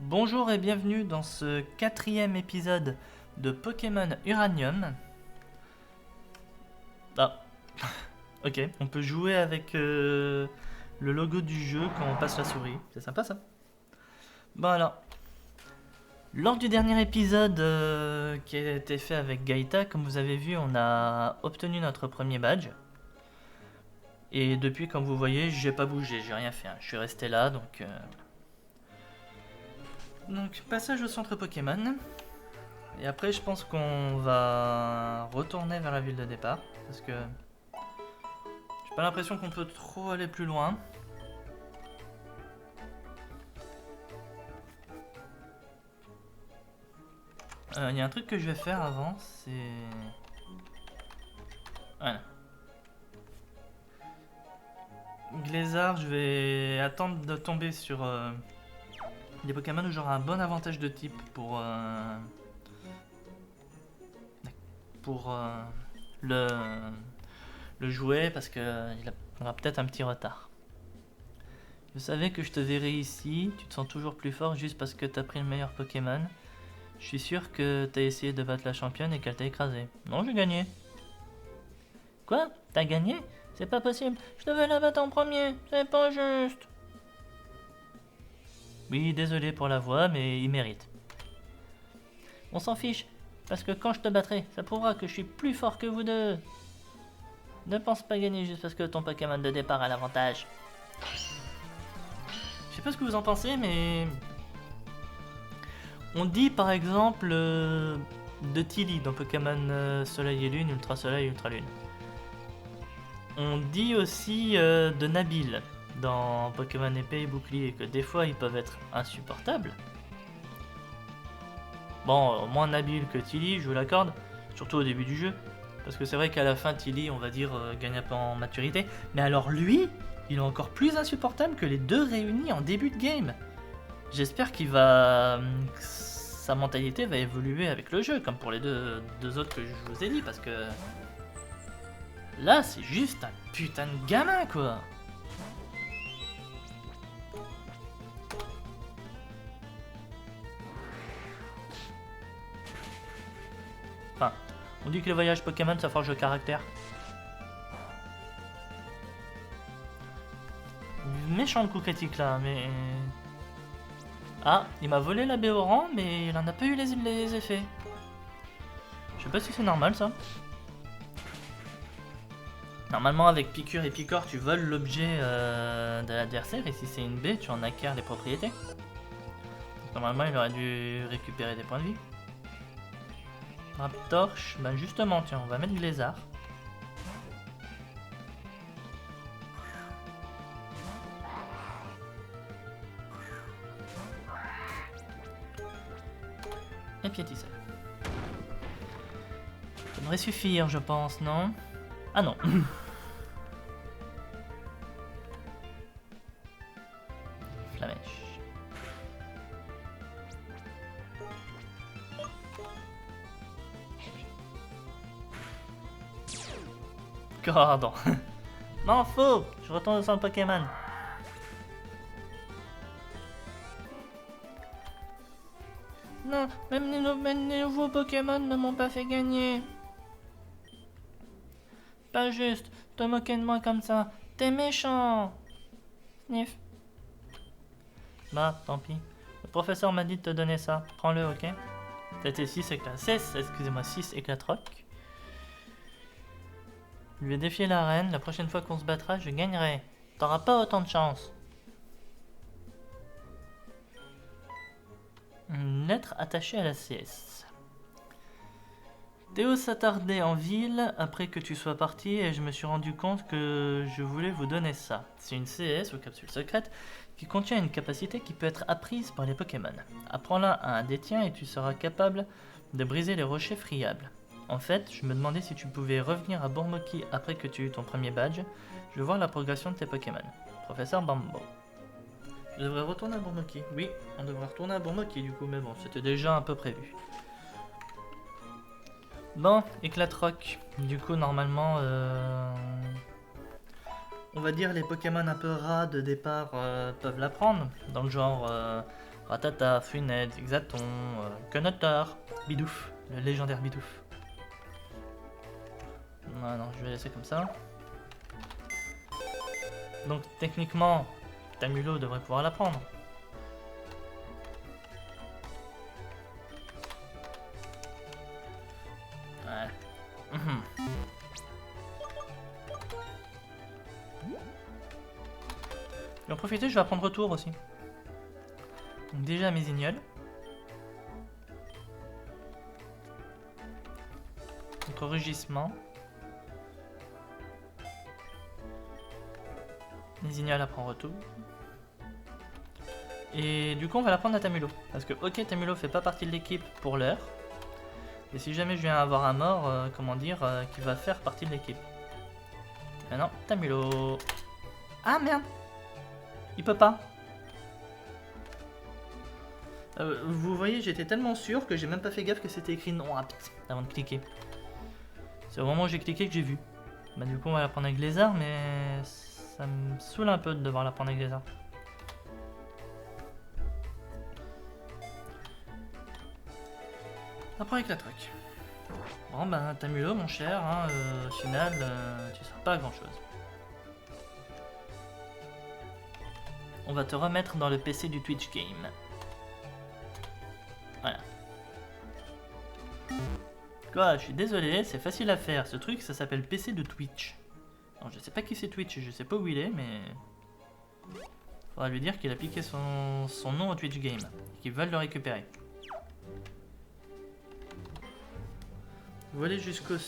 Bonjour et bienvenue dans ce 4e épisode de Pokémon Uranium. Ah, ok, on peut jouer avec le logo du jeu quand on passe la souris, c'est sympa ça. Bon alors, lors du dernier épisode qui a été fait avec Gaïta, comme vous avez vu, on a obtenu notre premier badge. Et depuis, comme vous voyez, j'ai pas bougé, j'ai rien fait, hein. Je suis resté là, donc passage au centre Pokémon. Et après, je pense qu'on va retourner vers la ville de départ. Parce que j'ai pas l'impression qu'on peut trop aller plus loin. Il y a un truc que je vais faire avant, c'est... Voilà. Glaizard, je vais attendre de tomber sur des Pokémon où j'aurai un bon avantage de type pour le jouer parce qu'il aura peut-être un petit retard. Je savais que je te verrais ici, tu te sens toujours plus fort juste parce que t'as pris le meilleur Pokémon. Je suis sûr que t'as essayé de battre la championne et qu'elle t'a écrasé. Non, j'ai gagné. Quoi? T'as gagné? C'est pas possible, je devais la battre en premier, c'est pas juste. Oui, désolé pour la voix, mais il mérite. On s'en fiche, parce que quand je te battrai, ça prouvera que je suis plus fort que vous deux. Ne pense pas gagner juste parce que ton Pokémon de départ a l'avantage. Je sais pas ce que vous en pensez, mais... On dit par exemple de Tilly dans Pokémon Soleil et Lune, Ultra Soleil, Ultra Lune. On dit aussi de Nabil dans Pokémon Épée et Bouclier, que des fois ils peuvent être insupportables. Bon, moins Nabil que Tilly, je vous l'accorde, surtout au début du jeu. Parce que c'est vrai qu'à la fin, Tilly, on va dire, gagne un peu en maturité. Mais alors lui, il est encore plus insupportable que les deux réunis en début de game. J'espère qu'il va... sa mentalité va évoluer avec le jeu, comme pour les deux autres que je vous ai dit, parce que... Là, c'est juste un putain de gamin, quoi. Enfin, on dit que le voyage Pokémon, ça forge le caractère. Méchant le coup critique, là, mais... Ah, il m'a volé la Béoran, mais il en a pas eu les effets. Je sais pas si c'est normal, ça. Normalement, avec piqûre et picor, tu voles l'objet de l'adversaire, et si c'est une baie, tu en acquiers les propriétés. Normalement, il aurait dû récupérer des points de vie. Raptorche, ben justement, tiens, on va mettre Glaizard. Et Piétissel. Ça devrait suffire, je pense, non? Ah non. Flamèche. Pardon. Non, faux. Je retourne sur le Pokémon. Non, même les nouveaux Pokémon ne m'ont pas fait gagner. Pas juste, te moquer de moi comme ça. T'es méchant. Sniff. Bah, tant pis. Le professeur m'a dit de te donner ça. Prends-le, ok? C'était 6 éclats. 16, excusez-moi, 6 éclats rock. Je vais défier la reine. La prochaine fois qu'on se battra, je gagnerai. T'auras pas autant de chance. Une lettre attachée à la CS. Théo s'attardait en ville après que tu sois parti et je me suis rendu compte que je voulais vous donner ça. C'est une CS ou capsule secrète qui contient une capacité qui peut être apprise par les Pokémon. Apprends-la à un des tiens et tu seras capable de briser les rochers friables. En fait, je me demandais si tu pouvais revenir à Bourmoki après que tu aies eu ton premier badge. Je veux voir la progression de tes Pokémon. Professeur Bambo. Je devrais retourner à Bourmoki. Oui, on devrait retourner à Bourmoki du coup, mais bon, c'était déjà un peu prévu. Bon, éclat rock. Du coup, normalement, on va dire les Pokémon un peu rares de départ peuvent la prendre. Dans le genre Ratata, Funed, Xaton, Conotor, Bidouf, le légendaire Bidouf. Non, non, je vais laisser comme ça. Donc techniquement, Tamulo devrait pouvoir la prendre. Ouais. Je vais en profiter, je vais apprendre retour aussi. Donc déjà mes ignoles. Contre rugissement. Les ignoles apprend retour. Et du coup on va la prendre à Tamulo. Parce que ok, Tamulo fait pas partie de l'équipe pour l'heure. Et si jamais je viens avoir un mort, comment dire, qui va faire partie de l'équipe. Maintenant, Tamulo. Ah merde! Il peut pas. Vous voyez, j'étais tellement sûr que j'ai même pas fait gaffe que c'était écrit non apte avant de cliquer. C'est au moment où j'ai cliqué que j'ai vu. Bah du coup on va la prendre avec Lézard, mais ça me saoule un peu de devoir la prendre avec Lézard. Après avec la truc. Bon ben Tamulo mon cher, hein, au final tu seras pas à grand chose. On va te remettre dans le PC du Twitch Game. Voilà. Quoi, je suis désolé, c'est facile à faire. Ce truc, ça s'appelle PC de Twitch. Alors, je sais pas qui c'est Twitch, je sais pas où il est, mais... faudra lui dire qu'il a piqué son nom au Twitch Game. Et qu'ils veulent le récupérer. Vol jusqu'au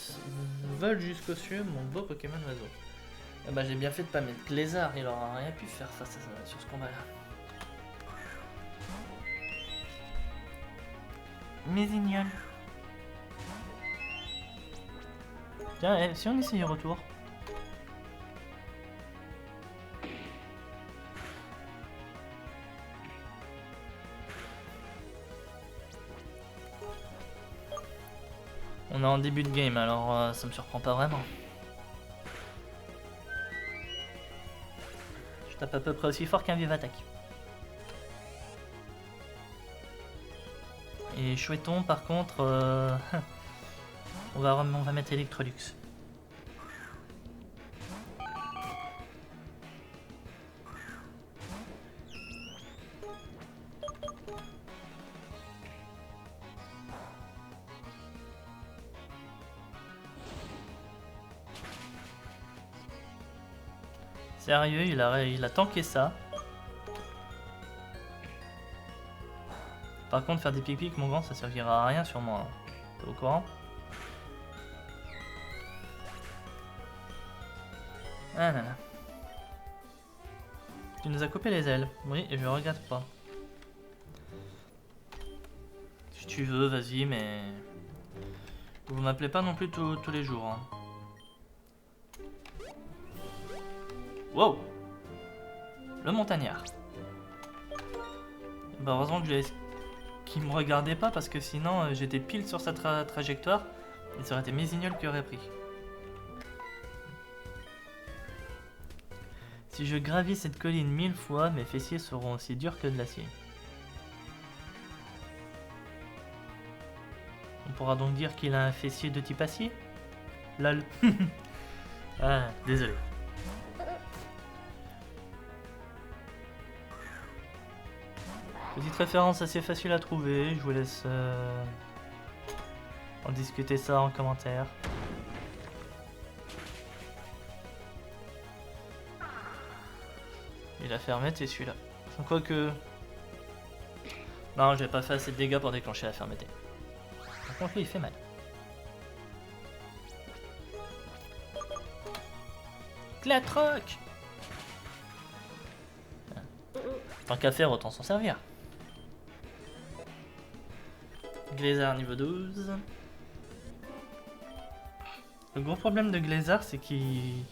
cieux, mon beau Pokémon oiseau. Ah bah j'ai bien fait de pas mettre Lézard, il aura rien pu faire face à ça, sur ce combat là. Mes ignoles. Tiens, si on essayait retour. On est en début de game alors ça me surprend pas vraiment. Je tape à peu près aussi fort qu'un vive attaque. Et Chouetton par contre, on va mettre Electrolux. Sérieux, il a tanké ça. Par contre, faire des pic-pic, mon grand, ça servira à rien sur moi. T'es au courant? Ah là là. Tu nous as coupé les ailes. Oui, et je regrette pas. Si tu veux, vas-y, mais... vous m'appelez pas non plus tous les jours. Hein. Wow! Le montagnard. Bah heureusement que qu'il me regardait pas parce que sinon j'étais pile sur sa trajectoire et ça aurait été mes ignoles qui auraient pris. Si je gravis cette colline 1000 fois, mes fessiers seront aussi durs que de l'acier. On pourra donc dire qu'il a un fessier de type acier? Lol. Ah, désolé. Petite référence assez facile à trouver, je vous laisse en discuter ça en commentaire. Il a fermeté celui-là. Quoique... non, j'ai pas fait assez de dégâts pour déclencher la fermeté. Par contre, lui, il fait mal. Clatroc! Tant qu'à faire, autant s'en servir. Glazer niveau 12. Le gros problème de Glazer, c'est qu'il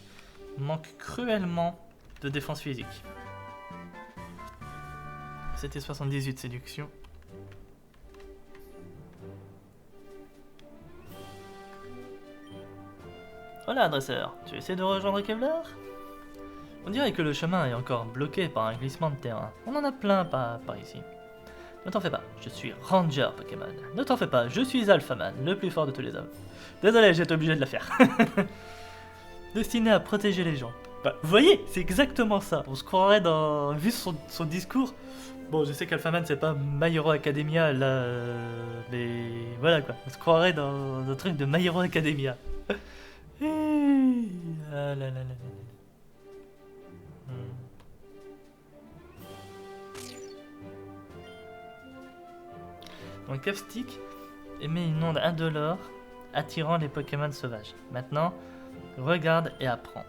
manque cruellement de défense physique. C'était 78 séduction. Hola, dresseur. Tu essaies de rejoindre Kevlar? On dirait que le chemin est encore bloqué par un glissement de terrain. On en a plein par ici. Ne t'en fais pas, je suis Ranger Pokémon. Ne t'en fais pas, je suis Alphaman, le plus fort de tous les hommes. Désolé, j'ai été obligé de la faire. Destiné à protéger les gens. Bah, vous voyez, c'est exactement ça. On se croirait dans... Vu son discours... Bon, je sais qu'Alphaman, c'est pas My Hero Academia, là... Mais voilà, quoi. On se croirait dans un truc de My Hero Academia. Ah là là là là. Donc Capstick émet une onde indolore attirant les Pokémon sauvages. Maintenant, regarde et apprends.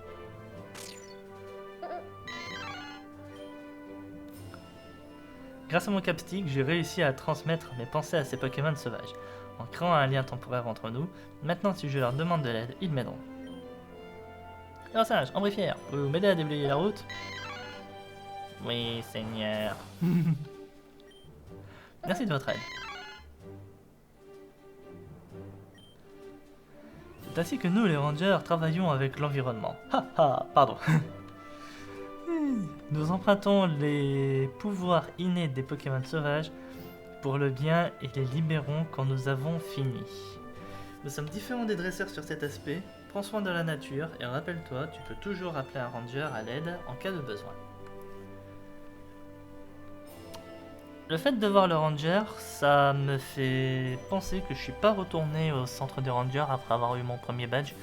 Grâce à mon Capstick, j'ai réussi à transmettre mes pensées à ces Pokémon sauvages. En créant un lien temporaire entre nous, maintenant si je leur demande de l'aide, ils m'aideront. Alors sage, Ambrifière, pouvez-vous m'aider à déblayer la route? Oui, Seigneur. Merci de votre aide. C'est ainsi que nous, les Rangers, travaillons avec l'environnement. Ha ha, pardon. Nous empruntons les pouvoirs innés des Pokémon sauvages pour le bien et les libérons quand nous avons fini. Nous sommes différents des dresseurs sur cet aspect. Prends soin de la nature et rappelle-toi, tu peux toujours appeler un Ranger à l'aide en cas de besoin. Le fait de voir le Ranger, ça me fait penser que je suis pas retourné au centre des Rangers après avoir eu mon premier badge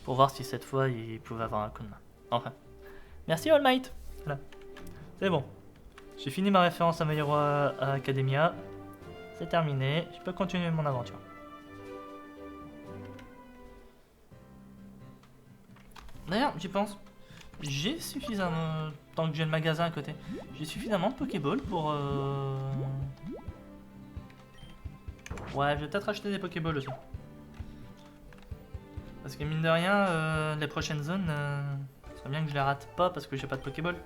pour voir si cette fois il pouvait avoir un coup de main. Enfin, merci All Might. Voilà. C'est bon. J'ai fini ma référence à My Hero Academia. C'est terminé. Je peux continuer mon aventure. D'ailleurs, j'y pense. J'ai suffisamment... Tant que j'ai le magasin à côté, j'ai suffisamment de Pokéball pour... Ouais, je vais peut-être acheter des Pokéballs aussi. Parce que mine de rien, les prochaines zones, ce serait bien que je les rate pas parce que j'ai pas de Pokéball.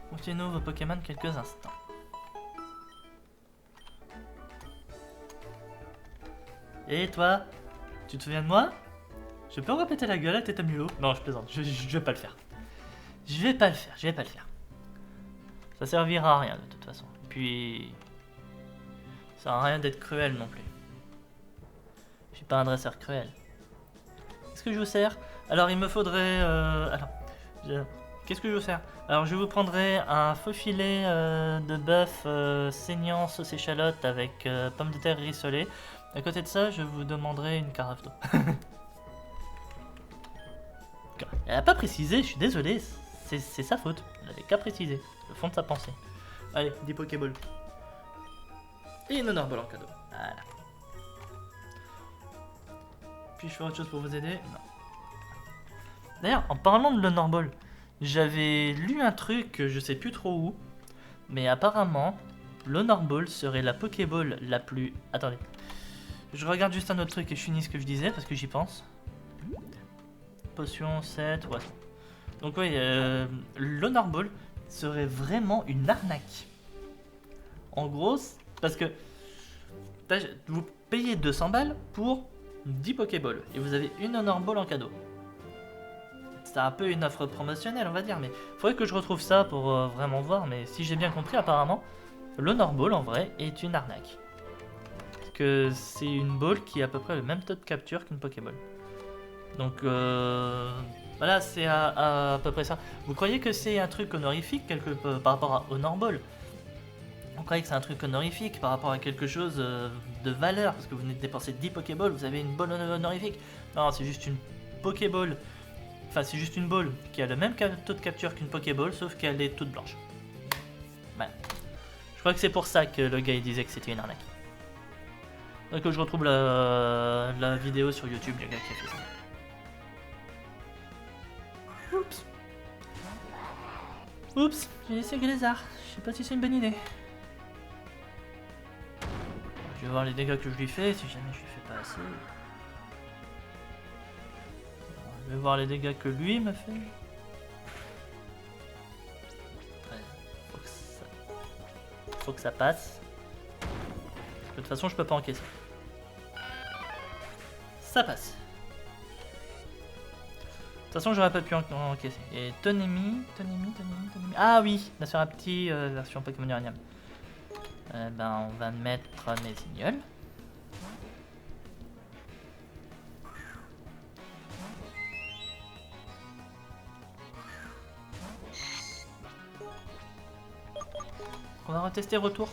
Continuez vos Pokémon quelques instants. Et toi, tu te souviens de moi? Je peux répéter la gueulette et Tamulot? Non, je plaisante, je vais pas le faire. Je vais pas le faire. Ça servira à rien de toute façon. Et puis... ça sert à rien d'être cruel non plus. Je suis pas un dresseur cruel. Qu'est-ce que je vous sers? Alors il me faudrait... Qu'est-ce que je vous sers? Alors je vous prendrai un faux filet de bœuf saignant sauce échalote avec pommes de terre rissolées. À côté de ça, je vous demanderai une carafe d'eau. Elle a pas précisé, je suis désolé, c'est sa faute. Elle avait qu'à préciser, le fond de sa pensée. Allez, 10 Pokéballs. Et une Honor Ball en cadeau. Voilà. Puis je fais autre chose pour vous aider? Non. D'ailleurs, en parlant de l'Honor Ball, j'avais lu un truc, je sais plus trop où, mais apparemment, l'Honor Ball serait la Pokéball la plus... Attendez. Je regarde juste un autre truc et je finis ce que je disais parce que j'y pense. Potion 7, ouais. Donc oui, l'Honor Ball serait vraiment une arnaque. En gros, parce que vous payez 200 balles pour 10 Pokéballs et vous avez une Honor Ball en cadeau. C'est un peu une offre promotionnelle, on va dire, mais il faudrait que je retrouve ça pour vraiment voir. Mais si j'ai bien compris, apparemment, l'Honor Ball en vrai est une arnaque. Parce que c'est une ball qui a à peu près le même taux de capture qu'une Pokéball. Donc voilà, c'est à peu près ça. Vous croyez que c'est un truc honorifique par rapport à Honor Ball? Vous croyez que c'est un truc honorifique par rapport à quelque chose de valeur? Parce que vous venez de dépenser 10 Pokéballs, vous avez une ball honorifique? Non, c'est juste une Pokéball. Enfin, c'est juste une ball qui a le même taux de capture qu'une Pokéball, sauf qu'elle est toute blanche. Voilà. Je crois que c'est pour ça que le gars il disait que c'était une arnaque. Donc je retrouve la vidéo sur YouTube du gars qui a fait ça. Oups. Oups, j'ai laissé Glézard. Je sais pas si c'est une bonne idée. Je vais voir les dégâts que je lui fais, si jamais je lui fais pas assez. Je vais voir les dégâts que lui me fait. Faut que ça passe. De toute façon, je peux pas encaisser. Ça passe. toute façon, j'aurais pas pu encaisser. Et Tonemi. Ah oui, la sœur à petit, version Pokémon Uranium. Ben, on va mettre mes ignoles. On va retester retour.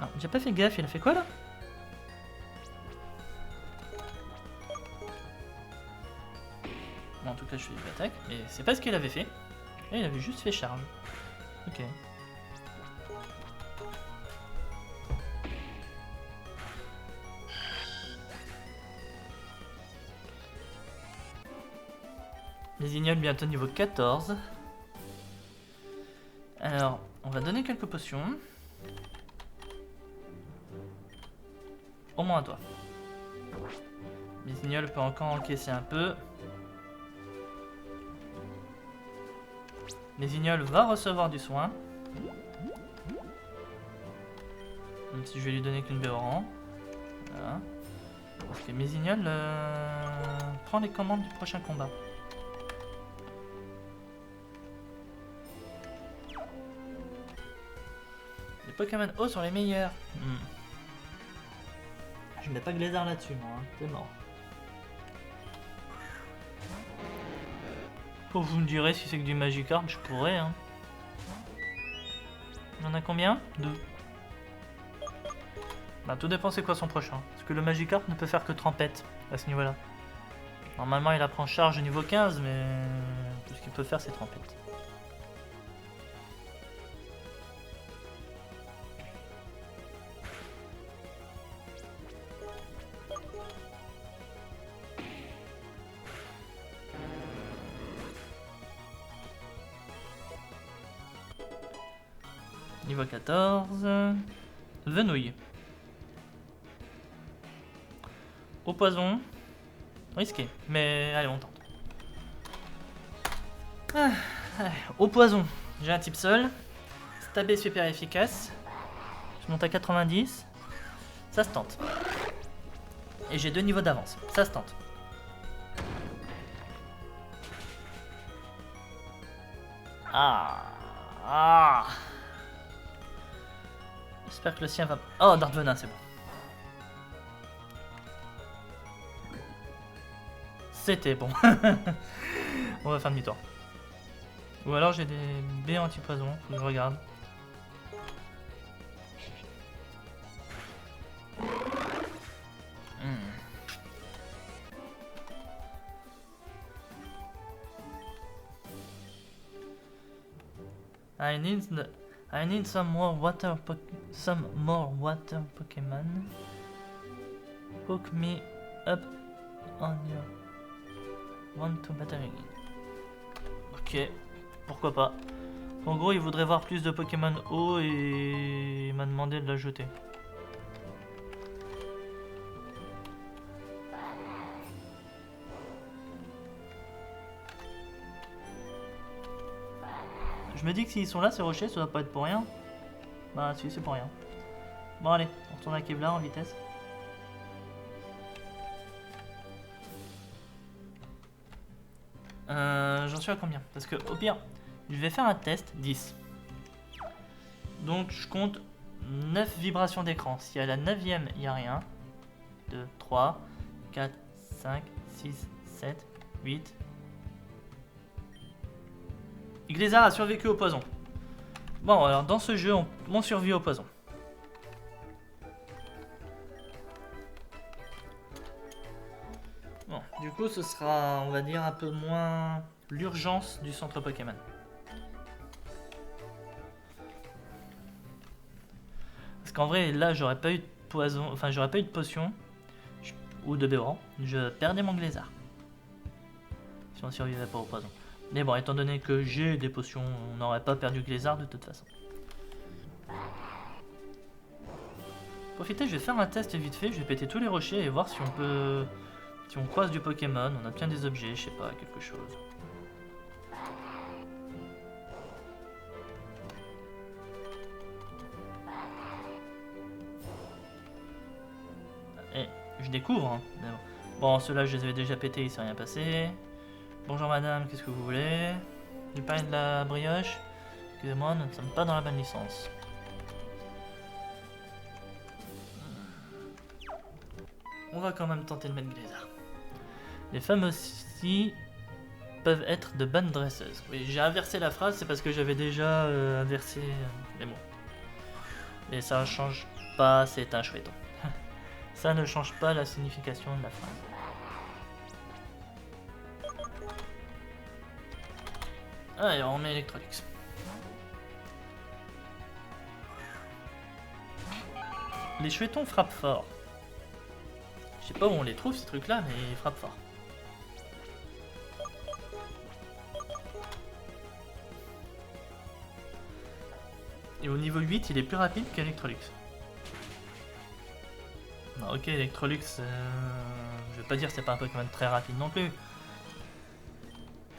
Ah, j'ai pas fait gaffe, il a fait quoi là? Bon, en tout cas, je fais une attaque. Et c'est pas ce qu'il avait fait. Et il avait juste fait charge. Ok. Les ignoles bientôt niveau 14. Alors, on va donner quelques potions. Au moins à toi. Les ignoles peuvent encore encaisser un peu. Les ignoles va recevoir du soin. Même si je vais lui donner qu'une Béoran. Voilà. Parce que mes ignoles prend les commandes du prochain combat. Les Pokémon eau sont les meilleurs. Je mets pas Glézard là-dessus, moi. Hein. C'est mort. Vous me direz si c'est que du Magikarp, je pourrais. Hein. Il y en a combien? 2. Bah, tout dépend c'est quoi son prochain. Parce que le Magikarp ne peut faire que trempette à ce niveau-là. Normalement, il apprend charge au niveau 15, mais tout ce qu'il peut faire, c'est trempette. Niveau 14. Venouille. Au poison. Risqué, mais allez, on tente. Au poison. J'ai un type seul. Stabé super efficace. Je monte à 90. Ça se tente. Et j'ai 2 niveaux d'avance. Ça se tente. Ah. J'espère que le sien va... Oh, Dark Venin, c'est bon. C'était bon. On va faire demi-tour. Ou alors j'ai des baies anti-poison, faut que je regarde. I need some more water Pokemon. Hook me up on your want to battle again. Ok, pourquoi pas. En gros, il voudrait voir plus de Pokémon eau et il m'a demandé de la jeter. Je me dis que s'ils sont là, ces rochers, ça doit pas être pour rien. Bah si, c'est pour rien. Bon allez, on retourne à Kevlar en vitesse. J'en suis à combien? Parce que au pire, je vais faire un test, 10. Donc je compte 9 vibrations d'écran. Si à la 9ème, il n'y a rien. 2, 3, 4, 5, 6, 7, 8. Glézard a survécu au poison. Bon, alors dans ce jeu, on survit au poison. Bon, du coup, ce sera, on va dire, un peu moins l'urgence du centre Pokémon. Parce qu'en vrai, là, j'aurais pas eu de poison, enfin, j'aurais pas eu de potion ou de béoran. Je perdais mon Glézard. Si on survivait pas au poison. Mais bon, étant donné que j'ai des potions, on n'aurait pas perdu Glézard de toute façon. Profitez, je vais faire un test vite fait, je vais péter tous les rochers et voir si on peut... Si on croise du Pokémon, on obtient des objets, je sais pas, quelque chose. Et je découvre, hein. Bon, ceux-là, je les avais déjà pétés, il s'est rien passé. Bonjour madame, qu'est-ce que vous voulez? Du pain et de la brioche? Excusez-moi, nous ne sommes pas dans la bonne licence. On va quand même tenter de mettre Glézard. Les femmes aussi peuvent être de bonnes dresseuses. Oui, j'ai inversé la phrase, c'est parce que j'avais déjà inversé les mots. Et ça change pas, c'est un chouetton. Ça ne change pas la signification de la phrase. Allez, on met Electrolux. Les chouettons frappent fort. Je sais pas où on les trouve ces trucs là, mais ils frappent fort. Et au niveau 8, il est plus rapide qu'Electrolux. Non, ok, Electrolux, je vais pas dire c'est pas un Pokémon très rapide non plus.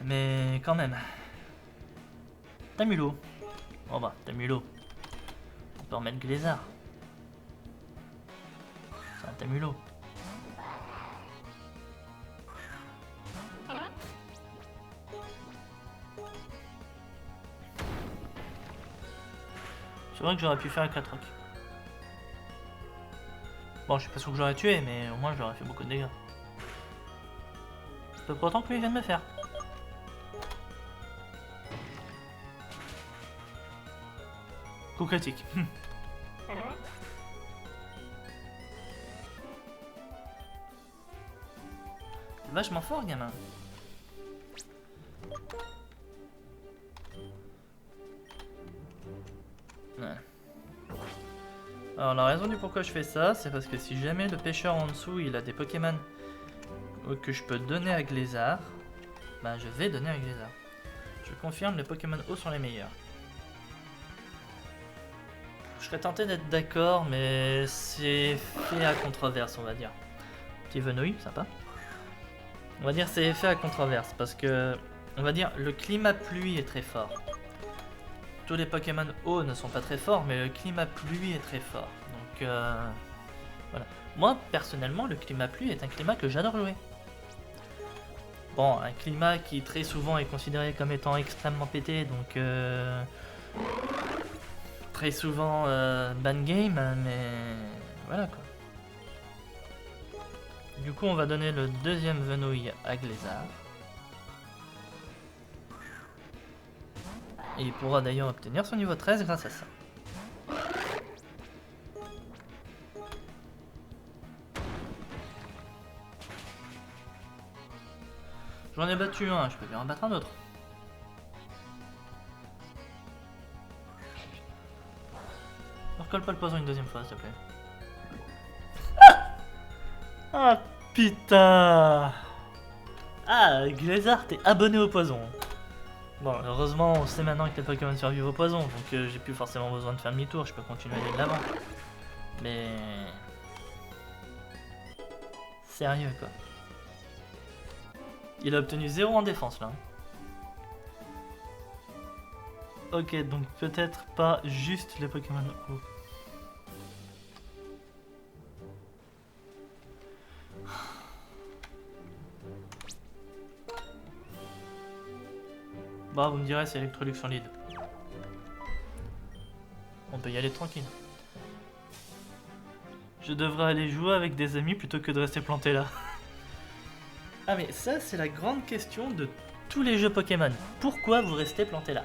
Mais quand même. Tamulo. Oh bah, Tamulo. On peut remettre Glézard. C'est un Tamulo. C'est vrai que j'aurais pu faire un 4 rock. Bon, je suis pas sûr que j'aurais tué, mais au moins j'aurais fait beaucoup de dégâts. C'est pas autant que lui vient de me faire. Coup critique. C'est vachement fort, gamin. Ouais. Alors la raison du pourquoi je fais ça, c'est parce que si jamais le pêcheur en dessous il a des Pokémon que je peux donner à Glézard, bah je vais donner à Glézard. Je confirme, les Pokémon hauts sont les meilleurs. Je serais tenté d'être d'accord, mais c'est fait à controverse, on va dire. Petit Venouille, sympa. On va dire c'est fait à controverse, parce que, on va dire, le climat pluie est très fort. Tous les Pokémon hauts ne sont pas très forts, mais le climat pluie est très fort. Donc, voilà. Moi, personnellement, le climat pluie est un climat que j'adore jouer. Bon, un climat qui très souvent est considéré comme étant extrêmement pété, donc très souvent ban game, mais voilà quoi. Du coup, on va donner le deuxième Venouille à Glézard. Et il pourra d'ailleurs obtenir son niveau 13 grâce à ça. J'en ai battu un, je peux bien en battre un autre. Ne recolle pas le poison une deuxième fois, s'il te plaît. Ah putain! Ah, Glézard, t'es abonné au poison. Bon, heureusement, on sait maintenant que les Pokémon survivent au poison, donc j'ai plus forcément besoin de faire demi-tour, je peux continuer à aller de l'avant. Mais... sérieux, quoi. Il a obtenu 0 en défense, là. Ok, donc peut-être pas juste les Pokémon hauts. Bah, vous me direz, c'est Electrolux en lead. On peut y aller tranquille. Je devrais aller jouer avec des amis plutôt que de rester planté là. Ah mais ça, c'est la grande question de tous les jeux Pokémon. Pourquoi vous restez planté là?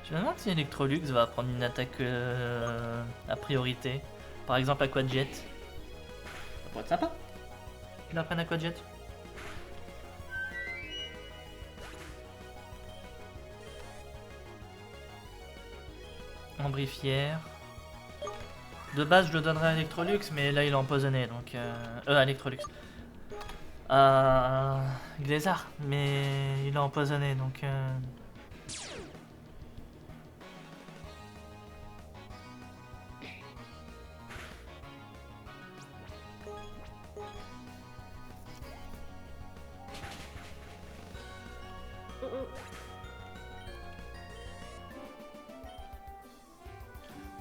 Je me demande si Electrolux va prendre une attaque à priorité. Par exemple Aquajet. Ça pourrait être sympa qu'il apprenne Aquajet. Ambrifière. De base je le donnerais à Electrolux, mais là il est empoisonné, donc... Electrolux. Glézard, mais il est empoisonné, donc...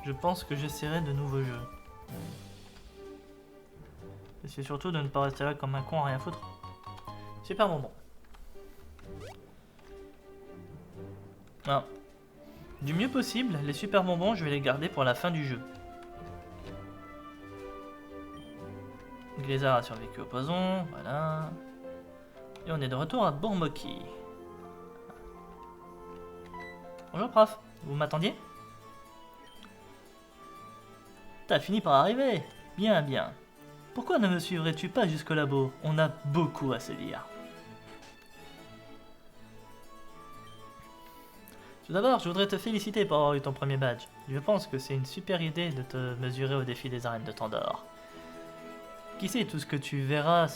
je pense que j'essaierai de nouveaux jeux. Et c'est surtout de ne pas rester là comme un con à rien foutre. Super bonbon. Ah. Du mieux possible, les super bonbons, je vais les garder pour la fin du jeu. Glézard a survécu au poison, voilà. Et on est de retour à Bourmoki. Bonjour prof, vous m'attendiez? T'as fini par arriver. Bien, bien. Pourquoi ne me suivrais-tu pas jusqu'au labo? On a beaucoup à se dire. Tout d'abord, je voudrais te féliciter pour avoir eu ton premier badge. Je pense que c'est une super idée de te mesurer au défi des arènes de Tandor. Qui sait tout ce que tu verras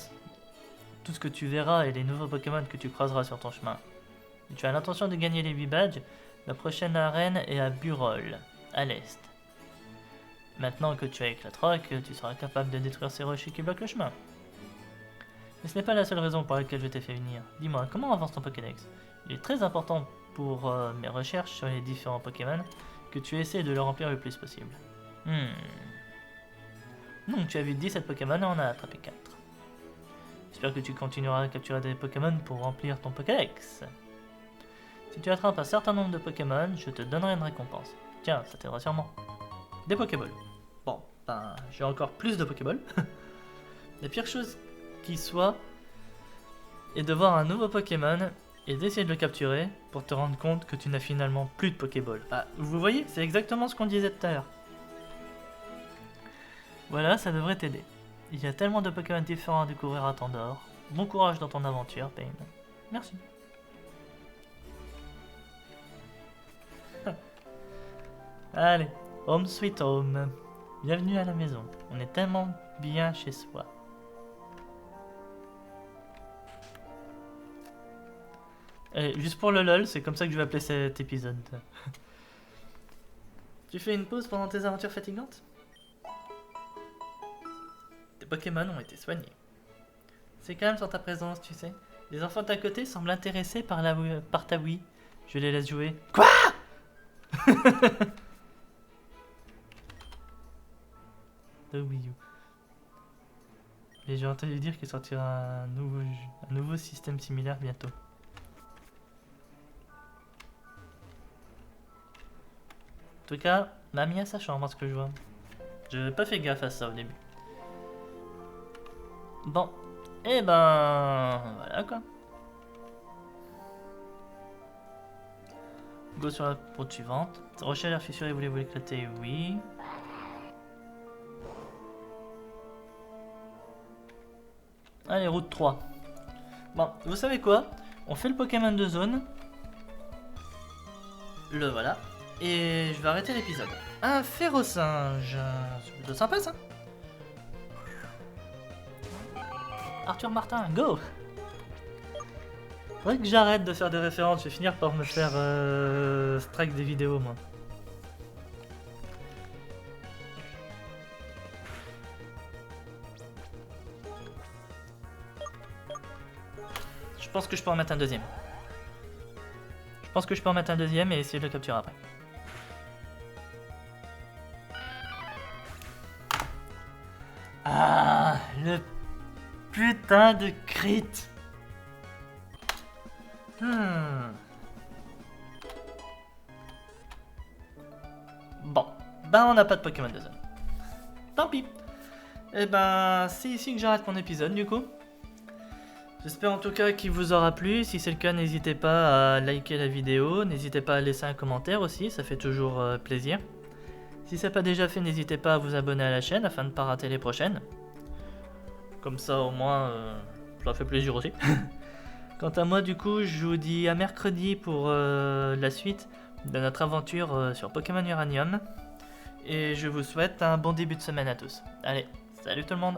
et les nouveaux Pokémon que tu croiseras sur ton chemin. Si tu as l'intention de gagner les 8 badges, la prochaine arène est à Burol, à l'est. Maintenant que tu es avec la troc, tu seras capable de détruire ces rochers qui bloquent le chemin. Mais ce n'est pas la seule raison pour laquelle je t'ai fait venir. Dis-moi, comment avance ton Pokédex? Il est très important pour mes recherches sur les différents Pokémon que tu essaies de le remplir le plus possible. Donc tu as vu 17 Pokémon et on a attrapé 4. J'espère que tu continueras à capturer des Pokémon pour remplir ton Pokédex. Si tu attrapes un certain nombre de Pokémon, je te donnerai une récompense. Tiens, ça t'aidera sûrement. Des Pokéballs. Bon, ben, j'ai encore plus de Pokéballs. La pire chose qui soit est de voir un nouveau Pokémon et d'essayer de le capturer pour te rendre compte que tu n'as finalement plus de Pokéballs. Ah, vous voyez, c'est exactement ce qu'on disait tout à l'heure. Voilà, ça devrait t'aider. Il y a tellement de Pokémon différents à découvrir à Tandor. Bon courage dans ton aventure, Pain. Merci. Allez, home sweet home. Bienvenue à la maison. On est tellement bien chez soi. Allez, juste pour le lol, c'est comme ça que je vais appeler cet épisode. Tu fais une pause pendant tes aventures fatigantes? Tes Pokémon ont été soignés. C'est calme sans ta présence, tu sais. Les enfants d'à côté semblent intéressés par ta Wii. Je les laisse jouer. Quoi? De Wii U. Et j'ai entendu dire qu'il sortira un nouveau système similaire bientôt. En tout cas, mamie a sa chambre, à ce que je vois. Je n'ai pas fait gaffe à ça au début. Bon, et ben voilà quoi. Go sur la route suivante. Rocher à l'air fissuré, voulez-vous l'éclater? Oui. Allez, route 3. Bon, vous savez quoi? On fait le Pokémon de zone. Le voilà. Et je vais arrêter l'épisode. Un férocinge. C'est plutôt sympa ça. Arthur Martin, go! Faudrait que j'arrête de faire des références, je vais finir par me faire strike des vidéos moi. Je pense que je peux en mettre un deuxième. Je pense que je peux en mettre un deuxième et essayer de le capturer après. Ah, le putain de crit. Bon, ben on n'a pas de Pokémon de zone. Tant pis. Et ben c'est ici que j'arrête mon épisode du coup. J'espère en tout cas qu'il vous aura plu. Si c'est le cas, n'hésitez pas à liker la vidéo. N'hésitez pas à laisser un commentaire aussi, ça fait toujours plaisir. Si ça n'est pas déjà fait, n'hésitez pas à vous abonner à la chaîne afin de ne pas rater les prochaines. Comme ça au moins, ça fait plaisir aussi. Quant à moi du coup, je vous dis à mercredi pour la suite de notre aventure sur Pokémon Uranium. Et je vous souhaite un bon début de semaine à tous. Allez, salut tout le monde!